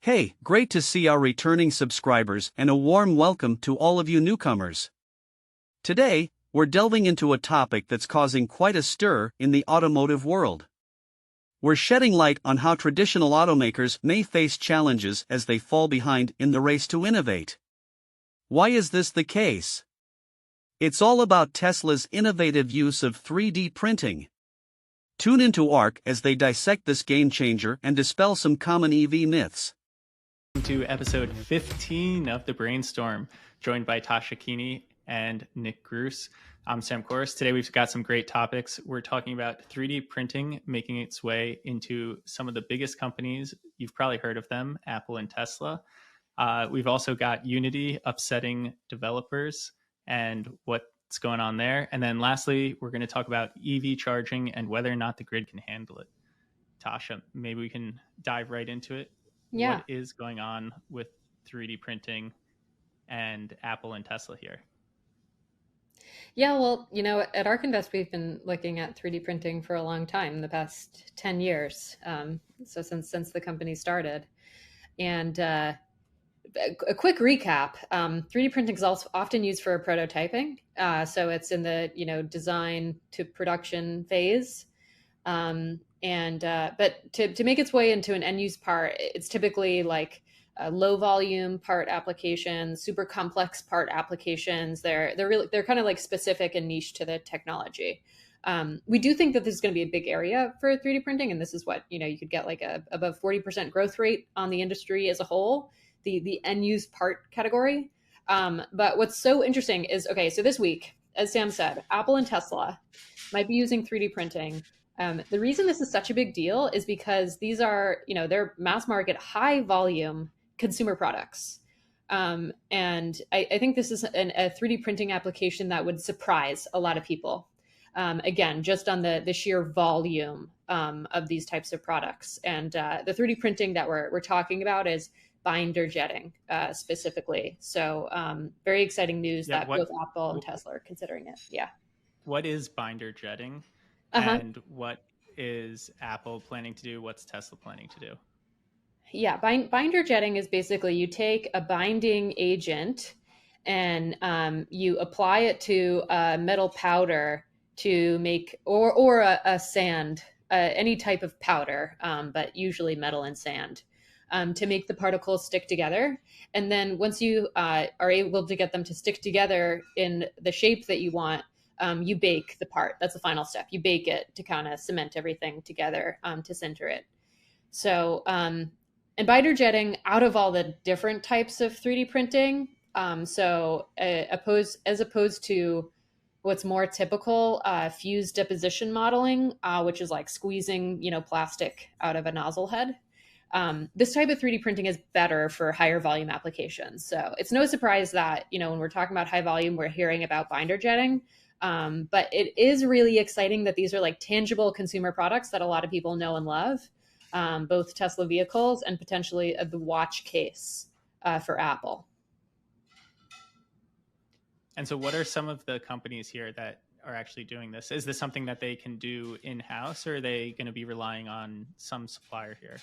Hey, great to see our returning subscribers and a warm welcome to all of you newcomers. Today, we're delving into a topic that's causing quite a stir in the automotive world. We're shedding light on how traditional automakers may face challenges as they fall behind in the race to innovate. Why is this the case? It's all about Tesla's innovative use of 3D printing. Tune into ARC as they dissect this game changer and dispel some common EV myths. To episode 15 of The Brainstorm, joined by Tasha Keeney and Nick Gruce. I'm Sam Corris. Today we've got some great topics. We're talking about 3D printing making its way into some of the biggest companies. You've probably heard of them, Apple and Tesla. We've also got Unity upsetting developers and what's going on there. And then lastly, we're going to talk about EV charging and whether or not the grid can handle it. Tasha, maybe we can dive right into it. Yeah. What is going on with 3D printing and Apple and Tesla here? Yeah, well, at ARK Invest, we've been looking at 3D printing for a long time, the past 10 years. So since the company started. And a quick recap, 3D printing is also often used for prototyping. So it's in the, design to production phase. But to make its way into an end use part, it's typically like low volume part applications, super complex part applications. They're kind of like specific and niche to the technology. We do think that this is going to be a big area for 3D printing, and this is what you could get like above 40% growth rate on the industry as a whole, the end use part category. But what's so interesting is, so this week, as Sam said, Apple and Tesla might be using 3D printing. The reason this is such a big deal is because these are, they're mass market, high volume consumer products. And I think this is a 3D printing application that would surprise a lot of people. Again, just on the sheer volume of these types of products. And the 3D printing that we're talking about is binder jetting specifically. So very exciting news that both Apple and Tesla are considering it. Yeah. What is binder jetting? And what is Apple planning to do? What's Tesla planning to do? Yeah, binder jetting is basically you take a binding agent and you apply it to a metal powder to make, or a sand, any type of powder, but usually metal and sand, to make the particles stick together. And then once you are able to get them to stick together in the shape that you want, you bake the part. That's the final step. You bake it to kind of cement everything together to center it. So, and binder jetting, out of all the different types of 3D printing, as opposed to what's more typical, fused deposition modeling, which is like squeezing, plastic out of a nozzle head. This type of 3D printing is better for higher volume applications. So it's no surprise that, when we're talking about high volume, we're hearing about binder jetting. But it is really exciting that these are like tangible consumer products that a lot of people know and love, both Tesla vehicles and potentially the watch case for Apple. And so what are some of the companies here that are actually doing this? Is this something that they can do in-house, or are they going to be relying on some supplier here?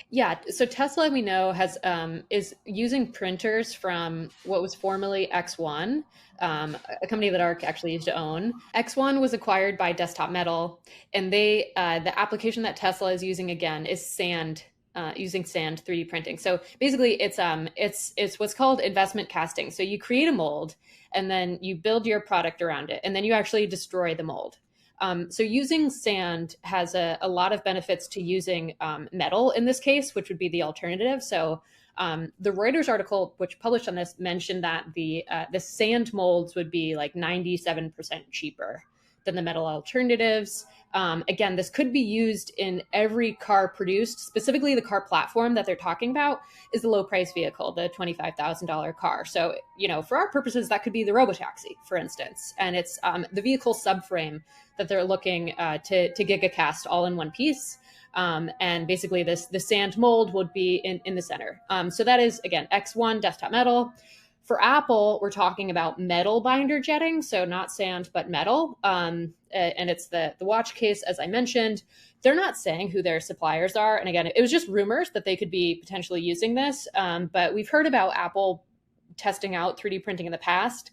Yeah, so Tesla, we know, is using printers from what was formerly X1, a company that ARK actually used to own. X1 was acquired by Desktop Metal, and the application that Tesla is using again is sand, using sand 3D printing. So basically, it's what's called investment casting. So you create a mold, and then you build your product around it, and then you actually destroy the mold. So using sand has a lot of benefits to using metal in this case, which would be the alternative. So the Reuters article, which published on this, mentioned that the sand molds would be like 97% cheaper than the metal alternatives. Again, this could be used in every car produced. Specifically, the car platform that they're talking about is the low price vehicle, the $25,000 car. So, for our purposes, that could be the robotaxi, for instance. And it's the vehicle subframe that they're looking to gigacast all in one piece. And basically the sand mold would be in the center. So that is, again, X1 Desktop Metal. For Apple, we're talking about metal binder jetting, so not sand, but metal. And it's the watch case, as I mentioned. They're not saying who their suppliers are. And again, it was just rumors that they could be potentially using this. But we've heard about Apple testing out 3D printing in the past.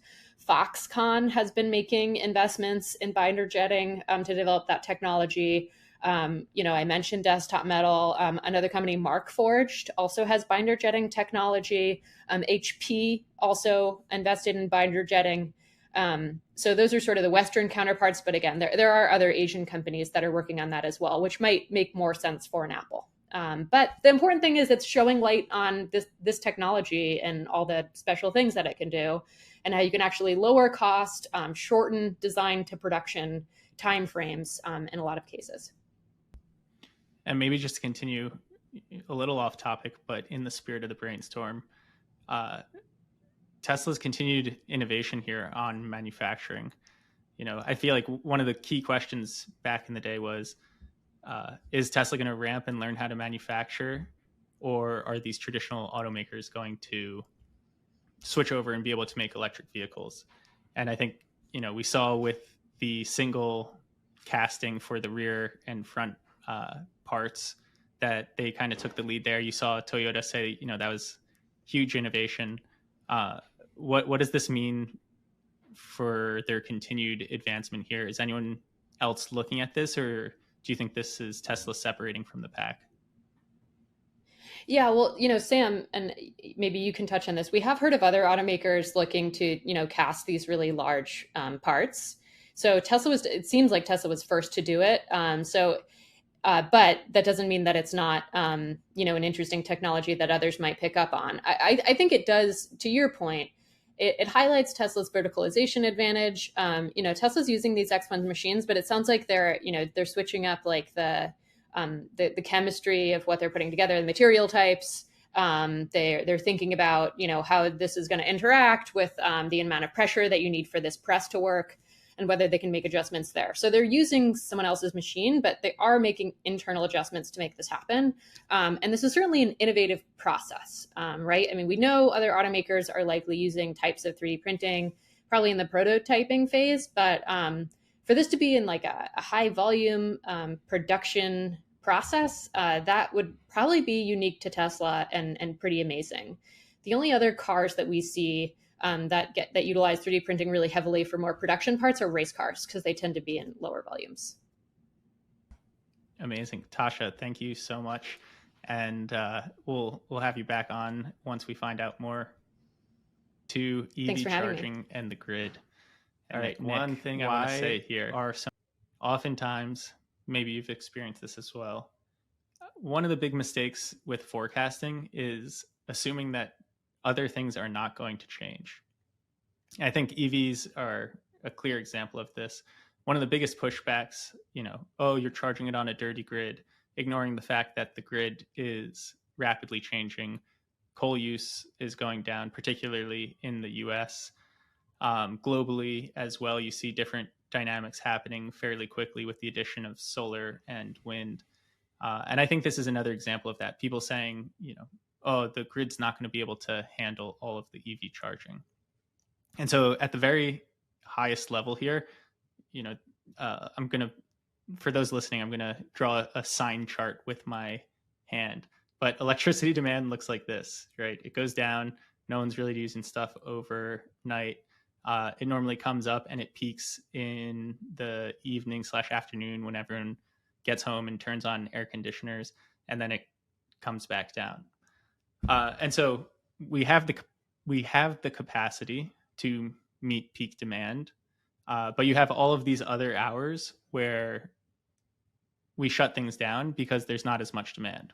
Foxconn has been making investments in binder jetting to develop that technology. I mentioned Desktop Metal. Another company, Markforged, also has binder jetting technology. HP also invested in binder jetting. So those are sort of the Western counterparts. But again, there are other Asian companies that are working on that as well, which might make more sense for an Apple. But the important thing is it's showing light on this technology and all the special things that it can do, and how you can actually lower cost, shorten design to production timeframes in a lot of cases. And maybe just to continue a little off topic, but in the spirit of the brainstorm, Tesla's continued innovation here on manufacturing. I feel like one of the key questions back in the day was, is Tesla going to ramp and learn how to manufacture, or are these traditional automakers going to switch over and be able to make electric vehicles? And I think, we saw with the single casting for the rear and front parts that they kind of took the lead there. You saw Toyota say, that was huge innovation. What does this mean for their continued advancement here? Is anyone else looking at this, or do you think this is Tesla separating from the pack? Yeah, well, Sam, and maybe you can touch on this. We have heard of other automakers looking to, cast these really large parts. So it seems like Tesla was first to do it. But that doesn't mean that it's not, an interesting technology that others might pick up on. I think it does, to your point, it highlights Tesla's verticalization advantage. Tesla's using these X1 machines, but it sounds like they're switching up like the chemistry of what they're putting together, the material types. They're thinking about, how this is going to interact with the amount of pressure that you need for this press to work, and whether they can make adjustments there. So they're using someone else's machine, but they are making internal adjustments to make this happen. And this is certainly an innovative process, right? I mean, we know other automakers are likely using types of 3D printing, probably in the prototyping phase, but for this to be in like a high volume production process, that would probably be unique to Tesla and pretty amazing. The only other cars that we see that utilize 3D printing really heavily for more production parts are race cars, because they tend to be in lower volumes. Amazing. Tasha, thank you so much. And we'll have you back on once we find out more to EV charging and the grid. All right, Nick, one thing I want to say here are oftentimes, maybe you've experienced this as well, one of the big mistakes with forecasting is assuming that other things are not going to change. I think EVs are a clear example of this. One of the biggest pushbacks, you're charging it on a dirty grid, ignoring the fact that the grid is rapidly changing. Coal use is going down, particularly in the US. Globally as well, you see different dynamics happening fairly quickly with the addition of solar and wind. And I think this is another example of that. People saying, the grid's not going to be able to handle all of the EV charging. And so at the very highest level here, for those listening, I'm going to draw a sign chart with my hand. But electricity demand looks like this, right? It goes down. No one's really using stuff overnight. It normally comes up and it peaks in the evening/afternoon when everyone gets home and turns on air conditioners, and then it comes back down. And so we have the capacity to meet peak demand, but you have all of these other hours where we shut things down because there's not as much demand.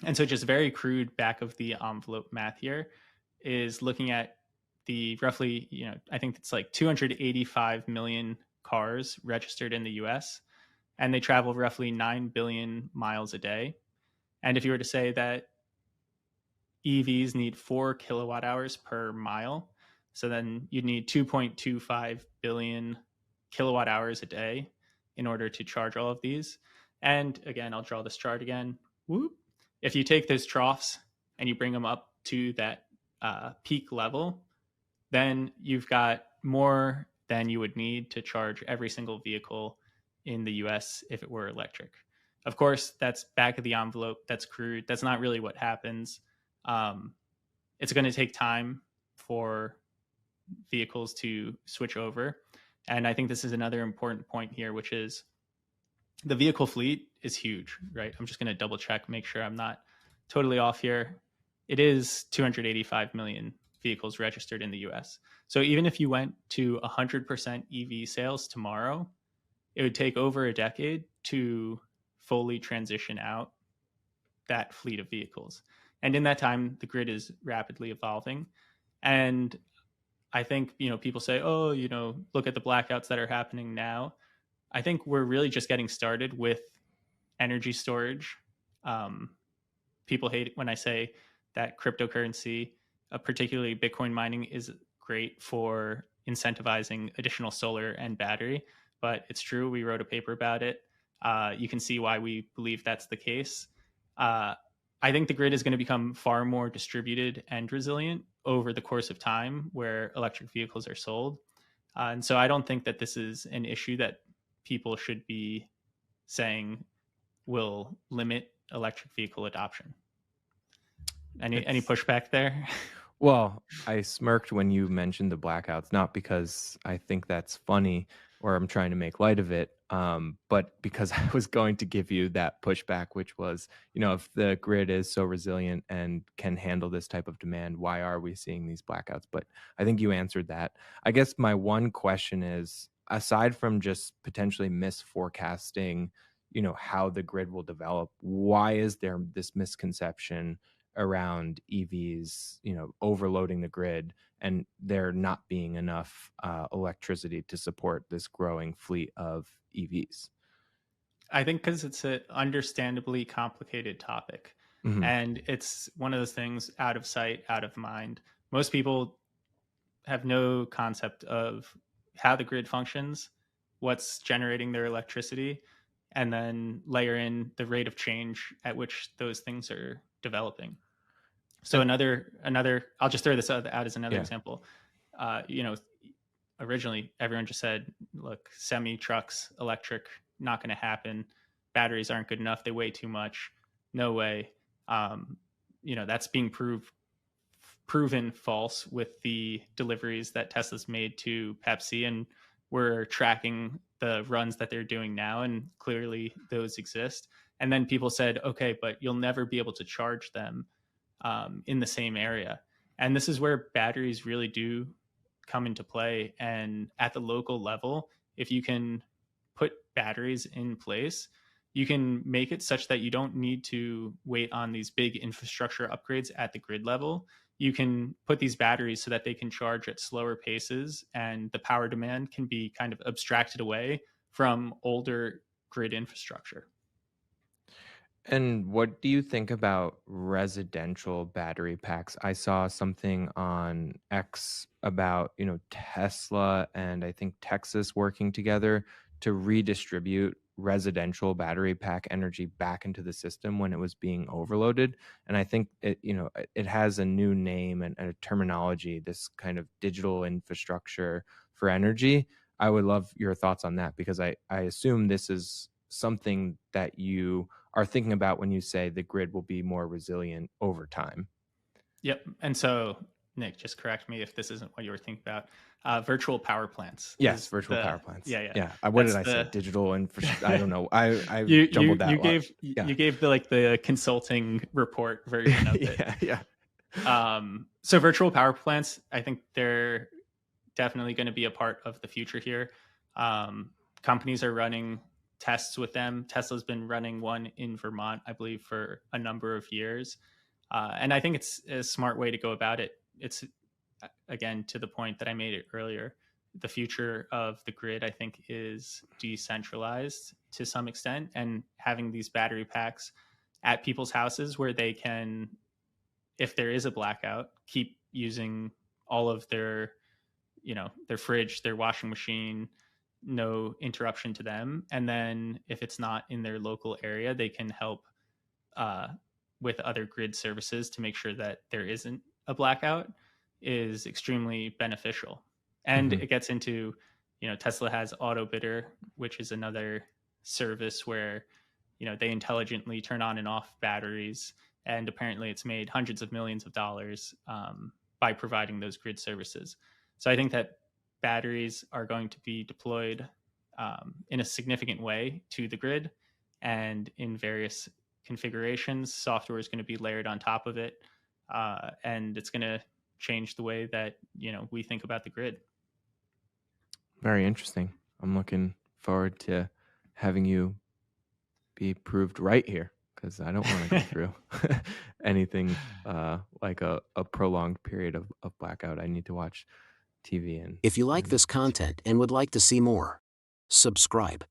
And so just very crude back of the envelope math here is looking at the roughly, I think it's like 285 million cars registered in the US, and they travel roughly 9 billion miles a day. And if you were to say that EVs need 4 kilowatt hours per mile, so then you'd need 2.25 billion kilowatt hours a day in order to charge all of these. And again, I'll draw this chart again. Whoop. If you take those troughs and you bring them up to that peak level, then you've got more than you would need to charge every single vehicle in the US if it were electric. Of course, that's back of the envelope. That's crude. That's not really what happens. It's going to take time for vehicles to switch over. And I think this is another important point here, which is the vehicle fleet is huge, right? I'm just going to double check, make sure I'm not totally off here. It is 285 million vehicles registered in the US. So even if you went to 100% EV sales tomorrow, it would take over a decade to fully transition out that fleet of vehicles. And in that time, the grid is rapidly evolving. And I think, people say, oh, look at the blackouts that are happening now. I think we're really just getting started with energy storage. People hate it when I say that cryptocurrency, particularly Bitcoin mining, is great for incentivizing additional solar and battery. But it's true. We wrote a paper about it. You can see why we believe that's the case. I think the grid is going to become far more distributed and resilient over the course of time where electric vehicles are sold. And so I don't think that this is an issue that people should be saying will limit electric vehicle adoption. Any pushback there? Well, I smirked when you mentioned the blackouts, not because I think that's funny or I'm trying to make light of it, but because I was going to give you that pushback, which was, if the grid is so resilient and can handle this type of demand, why are we seeing these blackouts? But I think you answered that. I guess my one question is, aside from just potentially misforecasting, how the grid will develop, why is there this misconception around EVs, overloading the grid and there not being enough electricity to support this growing fleet of EVs? I think because it's an understandably complicated topic. Mhm. And it's one of those things out of sight, out of mind. Most people have no concept of how the grid functions, what's generating their electricity, and then layer in the rate of change at which those things are developing. So another, I'll just throw this out as another example. Originally everyone just said, look, semi trucks, electric, not going to happen. Batteries aren't good enough. They weigh too much. No way. That's being proven false with the deliveries that Tesla's made to Pepsi, and we're tracking the runs that they're doing now, and clearly those exist. And then people said, okay, but you'll never be able to charge them in the same area. And this is where batteries really do come into play. And at the local level, if you can put batteries in place, you can make it such that you don't need to wait on these big infrastructure upgrades at the grid level. You can put these batteries so that they can charge at slower paces, and the power demand can be kind of abstracted away from older grid infrastructure. And what do you think about residential battery packs? I saw something on X about, Tesla and I think Texas working together to redistribute residential battery pack energy back into the system when it was being overloaded. And I think it has a new name and a terminology, this kind of digital infrastructure for energy. I would love your thoughts on that, because I assume this is something that you are thinking about when you say the grid will be more resilient over time. Yep. And so, Nick, just correct me if this isn't what you were thinking about. Virtual power plants. Yes, virtual power plants. Yeah. What did I say? Digital infrastructure. I don't know. I jumbled that. You gave the consulting report version of it. Yeah. So virtual power plants, I think they're definitely going to be a part of the future here. Companies are running tests with them. Tesla's been running one in Vermont, I believe, for a number of years. And I think it's a smart way to go about it. It's, again, to the point that I made it earlier, the future of the grid, I think, is decentralized to some extent, and having these battery packs at people's houses where they can, if there is a blackout, keep using all of their fridge, their washing machine, no interruption to them. And then if it's not in their local area, they can help with other grid services to make sure that there isn't a blackout is extremely beneficial. And Mhm. it gets into, Tesla has Auto Bidder, which is another service where, they intelligently turn on and off batteries. And apparently it's made hundreds of millions of dollars by providing those grid services. So I think that batteries are going to be deployed in a significant way to the grid and in various configurations. Software is going to be layered on top of it, and it's going to change the way that we think about the grid. Very interesting. I'm looking forward to having you be proved right here, because I don't want to go through anything like a prolonged period of blackout. I need to watch TV and If you like this content and would like to see more, subscribe.